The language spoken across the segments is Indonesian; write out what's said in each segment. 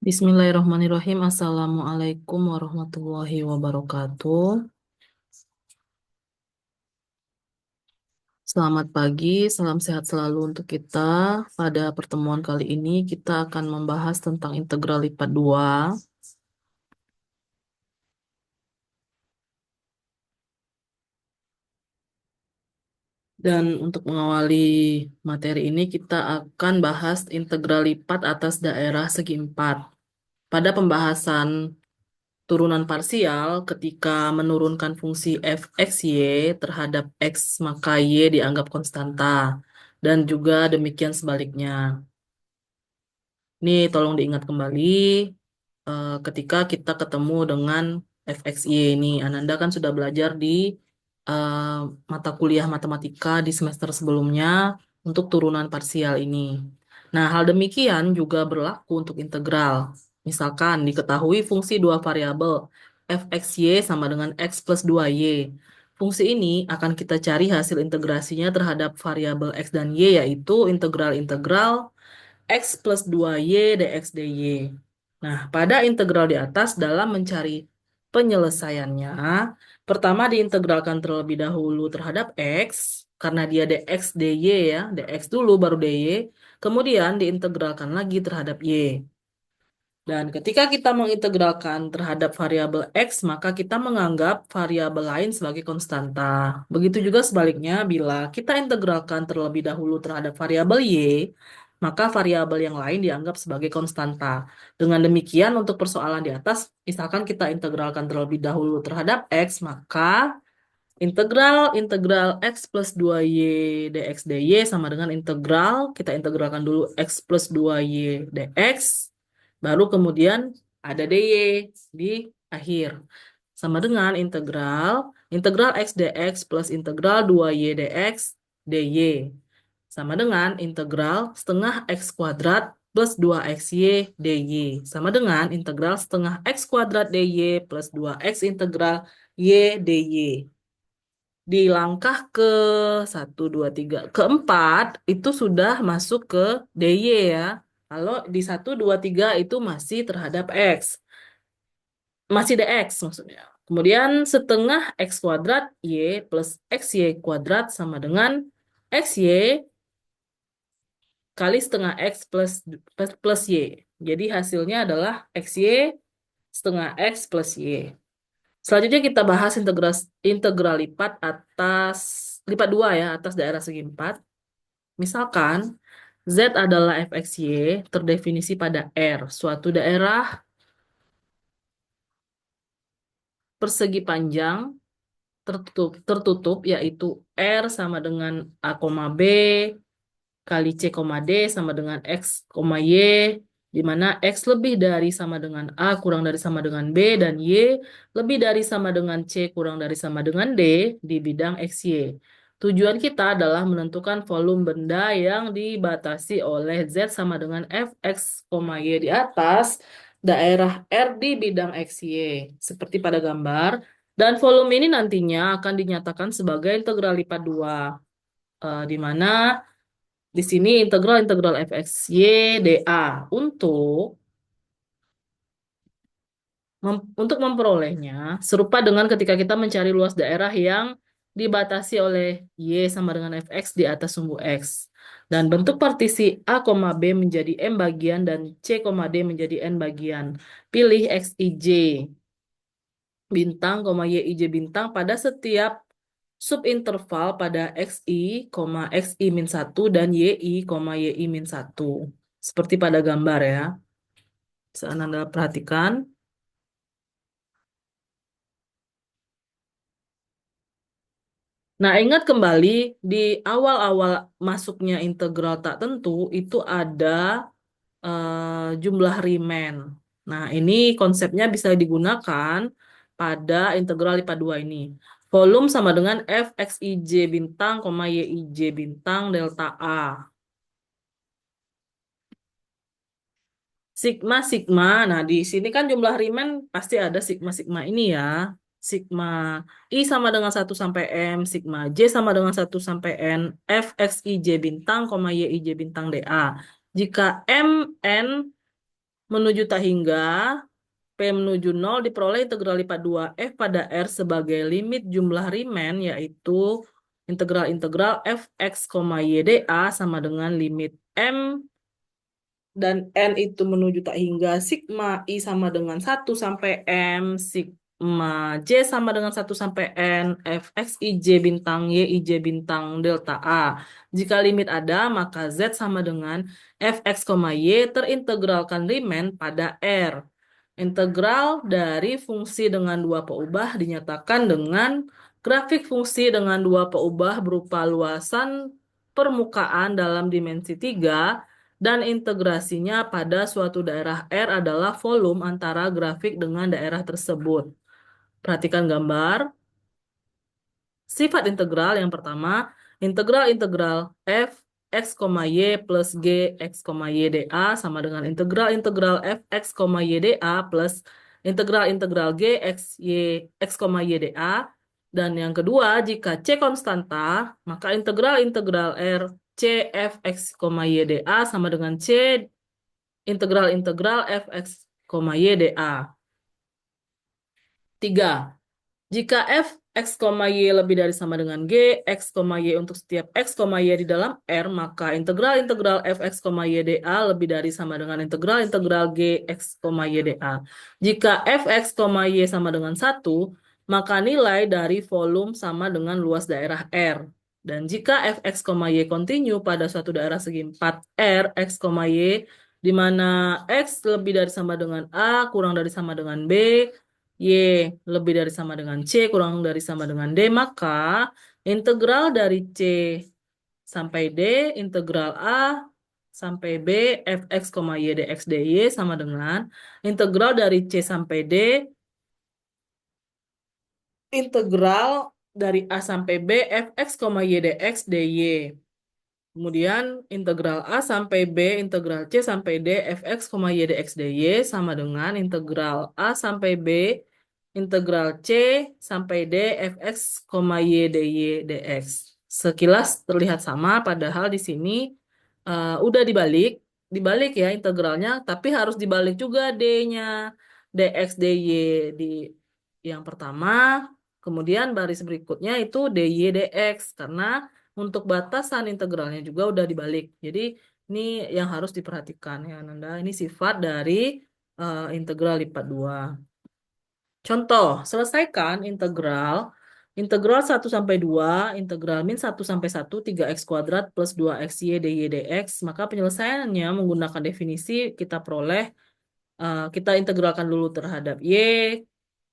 Bismillahirrahmanirrahim. Assalamualaikum warahmatullahi wabarakatuh. Selamat pagi, salam sehat selalu untuk kita. Pada pertemuan kali ini kita akan membahas tentang integral lipat 2. Dan untuk mengawali materi ini kita akan bahas integral lipat atas daerah segi 4. Pada pembahasan turunan parsial, ketika menurunkan fungsi f(x,y) terhadap x, maka y dianggap konstanta. Dan juga demikian sebaliknya. Ini tolong diingat kembali ketika kita ketemu dengan f(x,y) ini. Ananda kan sudah belajar di eh, mata kuliah matematika di semester sebelumnya untuk turunan parsial ini. Nah, hal demikian juga berlaku untuk integral. Misalkan diketahui fungsi dua variabel f(x,y) sama dengan x plus 2y. Fungsi ini akan kita cari hasil integrasinya terhadap variabel x dan y, yaitu integral-integral x plus 2y dx dy. Nah, pada integral di atas dalam mencari penyelesaiannya, pertama diintegralkan terlebih dahulu terhadap x, karena dia dx dy ya, dx dulu baru dy, kemudian diintegralkan lagi terhadap y. Dan ketika kita mengintegralkan terhadap variabel x, maka kita menganggap variabel lain sebagai konstanta. Begitu juga sebaliknya, bila kita integralkan terlebih dahulu terhadap variabel y, maka variabel yang lain dianggap sebagai konstanta. Dengan demikian, untuk persoalan di atas, misalkan kita integralkan terlebih dahulu terhadap x, maka integral x plus 2y dx dy sama dengan integral, kita integralkan dulu x plus 2y dx, baru kemudian ada dy di akhir. Sama dengan integral x dx plus integral 2y dx dy. Sama dengan integral setengah x kuadrat plus 2xy dy. Sama dengan integral setengah x kuadrat dy plus 2x integral y dy. Di langkah ke satu 2 3 keempat itu sudah masuk ke DY ya. Kalau di satu 2 3 itu masih terhadap X. Masih DX maksudnya. Kemudian setengah X kuadrat Y plus XY kuadrat sama dengan XY kali setengah X plus Y. Jadi hasilnya adalah XY setengah X plus Y. Selanjutnya kita bahas integral lipat 2 ya, atas daerah segi 4. Misalkan Z adalah fxy terdefinisi pada R, suatu daerah persegi panjang tertutup yaitu R sama dengan A, B kali C, D sama dengan X, Y, di mana X lebih dari sama dengan A kurang dari sama dengan B dan Y lebih dari sama dengan C kurang dari sama dengan D di bidang XY. Tujuan kita adalah menentukan volume benda yang dibatasi oleh Z sama dengan Fx, Y di atas daerah R di bidang XY. Seperti pada gambar. Dan volume ini nantinya akan dinyatakan sebagai integral lipat 2. Di mana di sini integral fxy dA. Untuk memperolehnya, serupa dengan ketika kita mencari luas daerah yang dibatasi oleh Y sama dengan Fx di atas sumbu X. Dan bentuk partisi A, B menjadi M bagian dan C, D menjadi N bagian. Pilih Xij bintang, Yij bintang pada setiap subinterval pada XI, XI min 1 dan YI, YI min 1. Seperti pada gambar ya. Bisa Anda perhatikan. Nah, ingat kembali di awal-awal masuknya integral tak tentu itu ada jumlah Riemann. Nah, ini konsepnya bisa digunakan pada integral lipat 2 ini. Volume sama dengan Fxij bintang, Yij bintang delta A. Sigma, sigma. Nah, di sini kan jumlah Riemann pasti ada sigma-sigma ini ya. Sigma I sama dengan 1 sampai M, sigma J sama dengan 1 sampai N, F X I J bintang, Yij bintang dA. Jika M, N menuju tak hingga P menuju 0 diperoleh integral lipat 2F pada R sebagai limit jumlah Riemann, yaitu integral fx, y dA sama dengan limit M dan N itu menuju tak hingga sigma I sama dengan 1 sampai M, sigma J sama dengan 1 sampai N, Fx IJ bintang Y, IJ bintang delta A. Jika limit ada, maka Z sama dengan Fx, Y terintegralkan Riemann pada R. Integral dari fungsi dengan dua peubah dinyatakan dengan grafik fungsi dengan dua peubah berupa luasan permukaan dalam dimensi 3 dan integrasinya pada suatu daerah R adalah volume antara grafik dengan daerah tersebut. Perhatikan gambar. Sifat integral yang pertama, integral f x, y plus g x, y dA sama dengan integral f x, y dA plus integral g x, x, y dA. Dan yang kedua, jika C konstanta, maka integral R C f x, y dA sama dengan C integral f x, y dA. 3. Jika f x, y lebih dari sama dengan g, x, y untuk setiap x, y di dalam R, maka integral f x, y dA lebih dari sama dengan integral g x, y dA. Jika f x, y sama dengan 1, maka nilai dari volume sama dengan luas daerah R. Dan jika f x, y kontinu pada suatu daerah segi 4 R, x, y, di mana x lebih dari sama dengan A, kurang dari sama dengan B, Y lebih dari sama dengan C, kurang dari sama dengan D, maka integral dari C sampai D, integral A sampai B, fx, y dx, dy sama dengan integral dari C sampai D, integral dari A sampai B, fx, y dx, dy. Kemudian integral A sampai B, integral C sampai D, fx, y dx, dy sama dengan integral A sampai B, integral C sampai D, fx, y dy, dx. Sekilas terlihat sama, padahal di sini udah dibalik ya integralnya, tapi harus dibalik juga D-nya, dx, dy di yang pertama, kemudian baris berikutnya itu dy, dx, karena untuk batasan integralnya juga udah dibalik. Jadi ini yang harus diperhatikan ya Nanda. Ini sifat dari integral lipat 2. Contoh, selesaikan integral 1 sampai 2, integral min 1 sampai 1, 3x kuadrat plus 2xy dy dx. Maka penyelesaiannya menggunakan definisi kita peroleh, kita integralkan dulu terhadap y,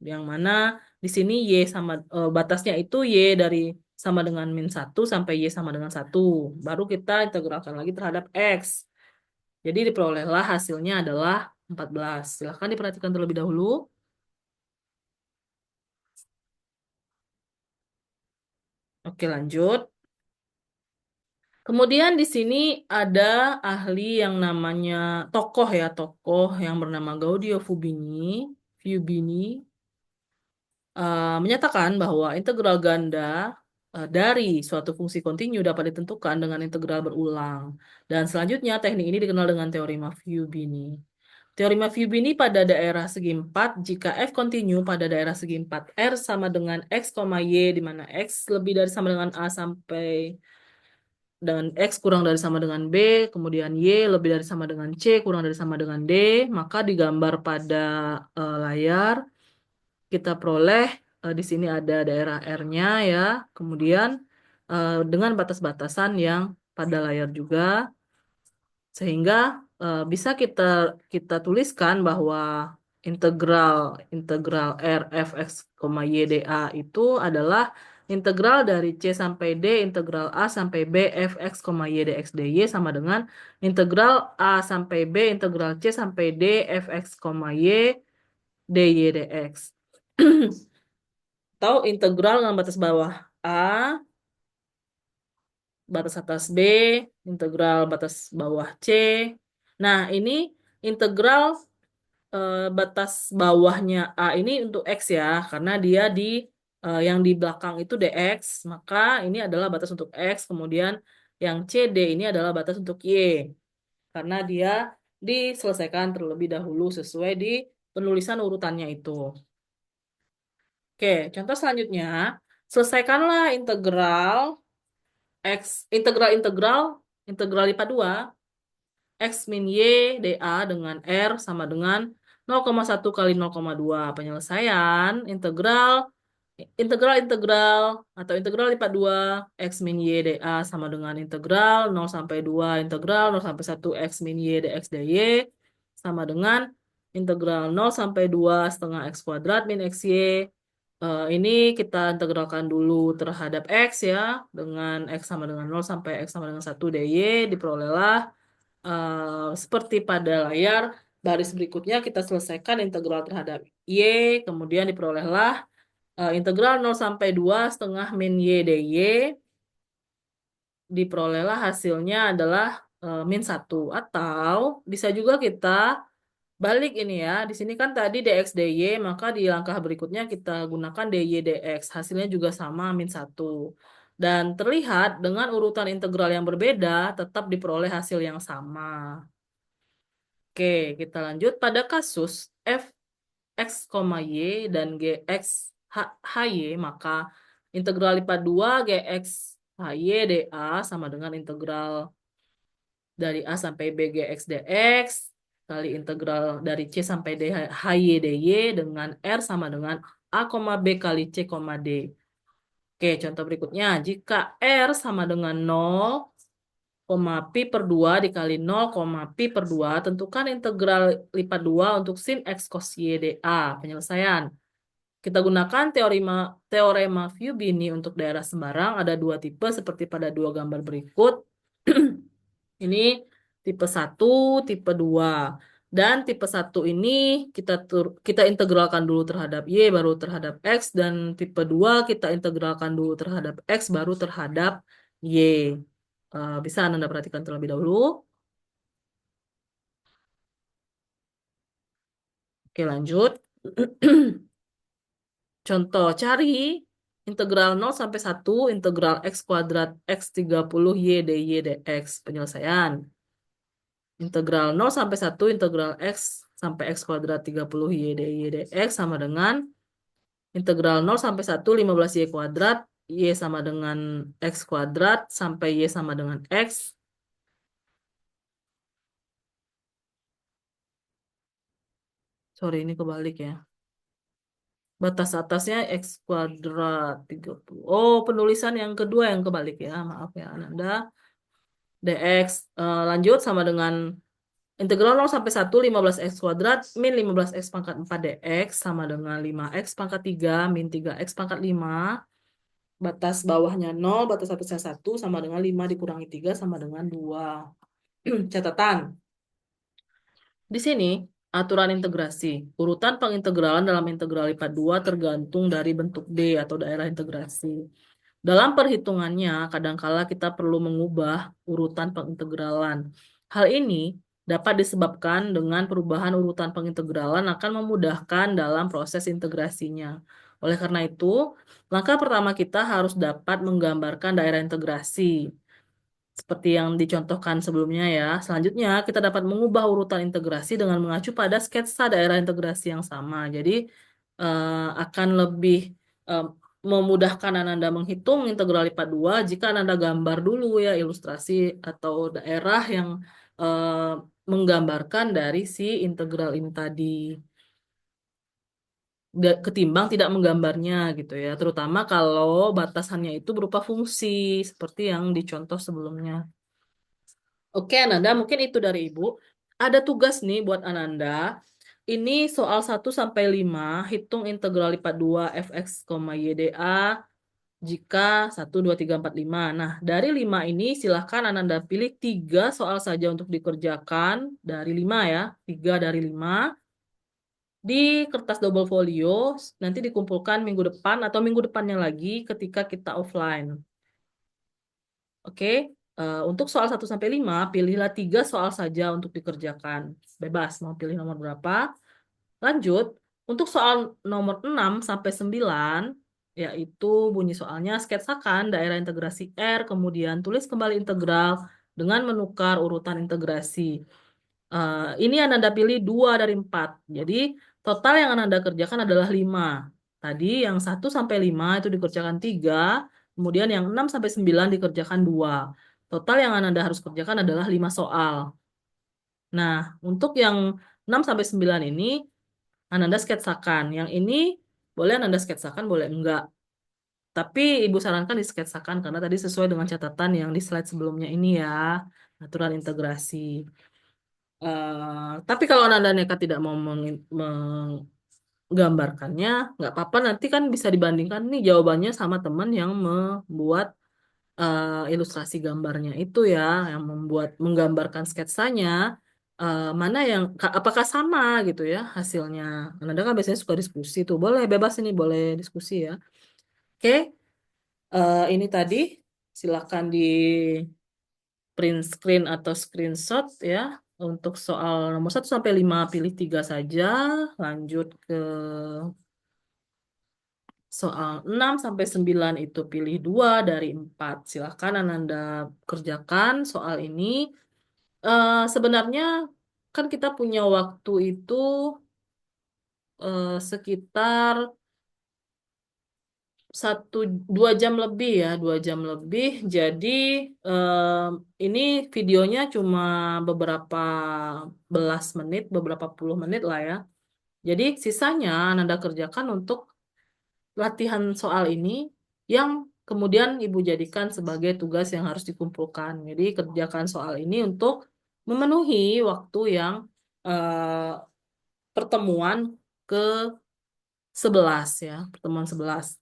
yang mana di sini y sama batasnya itu y dari sama dengan min 1 sampai y sama dengan 1. Baru kita integralkan lagi terhadap x. Jadi diperolehlah hasilnya adalah 14. Silahkan diperhatikan terlebih dahulu. Oke, lanjut. Kemudian di sini ada ahli yang namanya tokoh yang bernama Gaudio Fubini, menyatakan bahwa integral ganda dari suatu fungsi kontinu dapat ditentukan dengan integral berulang. Dan selanjutnya teknik ini dikenal dengan teorema Fubini. Teorema Fubini pada daerah segi 4, jika f kontinu pada daerah segi 4 R sama dengan x, y, di mana x lebih dari sama dengan A sampai dan X kurang dari sama dengan B, kemudian Y lebih dari sama dengan C, kurang dari sama dengan D, maka digambar pada layar, kita peroleh di sini ada daerah R-nya ya, kemudian dengan batas-batasan yang pada layar juga, sehingga bisa kita kita tuliskan bahwa integral integral R f x, y dA itu adalah integral dari C sampai D, integral A sampai B, f x, y dx, dy sama dengan integral A sampai B, integral C sampai D, f x, y dy dx. Atau integral dengan batas bawah A, batas atas B, integral batas bawah C. Nah, ini integral batas bawahnya A ini untuk X ya, karena dia di yang di belakang itu dx, maka ini adalah batas untuk X, kemudian yang CD ini adalah batas untuk Y, karena dia diselesaikan terlebih dahulu sesuai di penulisan urutannya itu. Oke, contoh selanjutnya, selesaikanlah integral integral lipat 2 X min Y dA dengan R sama dengan 0,1 kali 0,2. Penyelesaian integral atau integral lipat 2 X min Y dA sama dengan integral 0 sampai 2 integral 0 sampai 1 X min Y dx dy sama dengan integral 0 sampai 2 setengah X kuadrat min XY. Ini kita integralkan dulu terhadap X ya, dengan X sama dengan 0 sampai X sama dengan 1 dy, diperolehlah seperti pada layar. Baris berikutnya kita selesaikan integral terhadap Y, kemudian diperolehlah integral 0 sampai 2 setengah min Y dy, diperolehlah hasilnya adalah min 1. Atau bisa juga kita balik ini ya. Di sini kan tadi dx dy, maka di langkah berikutnya kita gunakan dy dx. Hasilnya juga sama min 1. Dan terlihat dengan urutan integral yang berbeda, tetap diperoleh hasil yang sama. Oke, kita lanjut pada kasus f x, y dan gx hy, maka integral lipat 2 gx hy dA sama dengan integral dari A sampai B gx dx kali integral dari C sampai D hy dy dengan R sama dengan A, B kali C, D. Oke, contoh berikutnya. Jika R sama dengan 0, pi per 2 dikali 0, pi per 2, tentukan integral lipat 2 untuk sin x cos y dA. Penyelesaian. Kita gunakan teorema Fubini untuk daerah sembarang. Ada dua tipe seperti pada dua gambar berikut. Ini tipe 1, tipe 2. Dan tipe 1 ini kita integralkan dulu terhadap Y baru terhadap X. Dan tipe 2 kita integralkan dulu terhadap X baru terhadap Y. Bisa Anda perhatikan terlebih dahulu. Oke, lanjut. Contoh, cari integral 0 sampai 1 integral x kuadrat x 30 y dy dx. Penyelesaian. Integral 0 sampai 1 integral x sampai x kuadrat 30 y dy dx sama dengan integral 0 sampai 1 15 y kuadrat y sama dengan x kuadrat sampai y sama dengan x. Sorry, ini kebalik ya. Batas atasnya X kuadrat 30. Oh, penulisan yang kedua yang kebalik ya. Maaf ya, Ananda. DX lanjut sama dengan integral 0 sampai 1 15x kuadrat min 15x pangkat 4 dx sama dengan 5x pangkat 3 min 3x pangkat 5. Batas bawahnya 0, batas atasnya 1 sama dengan 5 dikurangi 3 sama dengan 2. Catatan. Di sini, aturan integrasi. Urutan pengintegralan dalam integral lipat 2 tergantung dari bentuk D atau daerah integrasi. Dalam perhitungannya, kadangkala kita perlu mengubah urutan pengintegralan. Hal ini dapat disebabkan dengan perubahan urutan pengintegralan akan memudahkan dalam proses integrasinya. Oleh karena itu, langkah pertama kita harus dapat menggambarkan daerah integrasi seperti yang dicontohkan sebelumnya ya. Selanjutnya, kita dapat mengubah urutan integrasi dengan mengacu pada sketsa daerah integrasi yang sama. Jadi, akan lebih eh, memudahkan Ananda menghitung integral lipat 2 jika Ananda gambar dulu ya ilustrasi atau daerah yang eh, menggambarkan dari si integral ini tadi. Ketimbang tidak menggambarnya gitu ya. Terutama kalau batasannya itu berupa fungsi seperti yang dicontoh sebelumnya. Oke, Ananda, mungkin itu dari Ibu. Ada tugas nih buat Ananda. Ini soal 1 sampai 5, hitung integral lipat 2 fx, YDA jika 1, 2, 3, 4, 5. Nah, dari 5 ini silahkan Ananda pilih 3 soal saja untuk dikerjakan. Dari 5 ya, 3 dari 5. Di kertas double folio, nanti dikumpulkan minggu depan atau minggu depannya lagi ketika kita offline. Oke, untuk soal 1 sampai 5, pilihlah 3 soal saja untuk dikerjakan. Bebas, mau pilih nomor berapa. Lanjut, untuk soal nomor 6 sampai 9, yaitu bunyi soalnya, sketsakan daerah integrasi R, kemudian tulis kembali integral dengan menukar urutan integrasi. Ini Ananda pilih 2 dari 4. Jadi total yang Ananda kerjakan adalah 5. Tadi yang 1 sampai 5 itu dikerjakan 3. Kemudian yang 6 sampai 9 dikerjakan 2. Total yang Ananda harus kerjakan adalah 5 soal. Nah, untuk yang 6 sampai 9 ini Ananda sketsakan. Yang ini boleh Ananda sketsakan, boleh enggak. Tapi Ibu sarankan disketsakan karena tadi sesuai dengan catatan yang di slide sebelumnya ini ya, aturan integrasi. Tapi kalau Anda nekat tidak mau menggambarkannya, nggak apa-apa. Nanti kan bisa dibandingkan nih jawabannya sama teman yang membuat ilustrasi gambarnya itu ya, yang menggambarkan sketsanya. Mana yang apakah sama gitu ya hasilnya? Anda kan biasanya suka diskusi tuh, boleh bebas ini boleh diskusi ya. Oke, ini tadi silakan di print screen atau screenshot ya. Untuk soal nomor 1 sampai 5 pilih 3 saja. Lanjut ke soal 6 sampai 9 itu pilih 2 dari 4. Silakan Ananda kerjakan soal ini. Sebenarnya kan kita punya waktu itu sekitar 1 2 jam lebih ya, 2 jam lebih. Jadi ini videonya cuma beberapa belas menit, beberapa puluh menit lah ya. Jadi sisanya Anda kerjakan untuk latihan soal ini yang kemudian Ibu jadikan sebagai tugas yang harus dikumpulkan. Jadi kerjakan soal ini untuk memenuhi waktu yang eh, pertemuan ke 11 ya, pertemuan 11.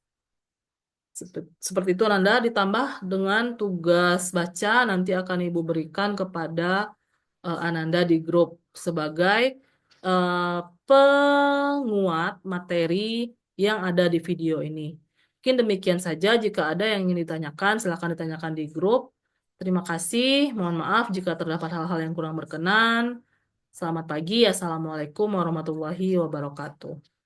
Seperti itu Nanda, ditambah dengan tugas baca nanti akan Ibu berikan kepada Ananda di grup sebagai eh, penguat materi yang ada di video ini. Mungkin demikian saja. Jika ada yang ingin ditanyakan, silakan ditanyakan di grup. Terima kasih. Mohon maaf jika terdapat hal-hal yang kurang berkenan. Selamat pagi. Assalamualaikum warahmatullahi wabarakatuh.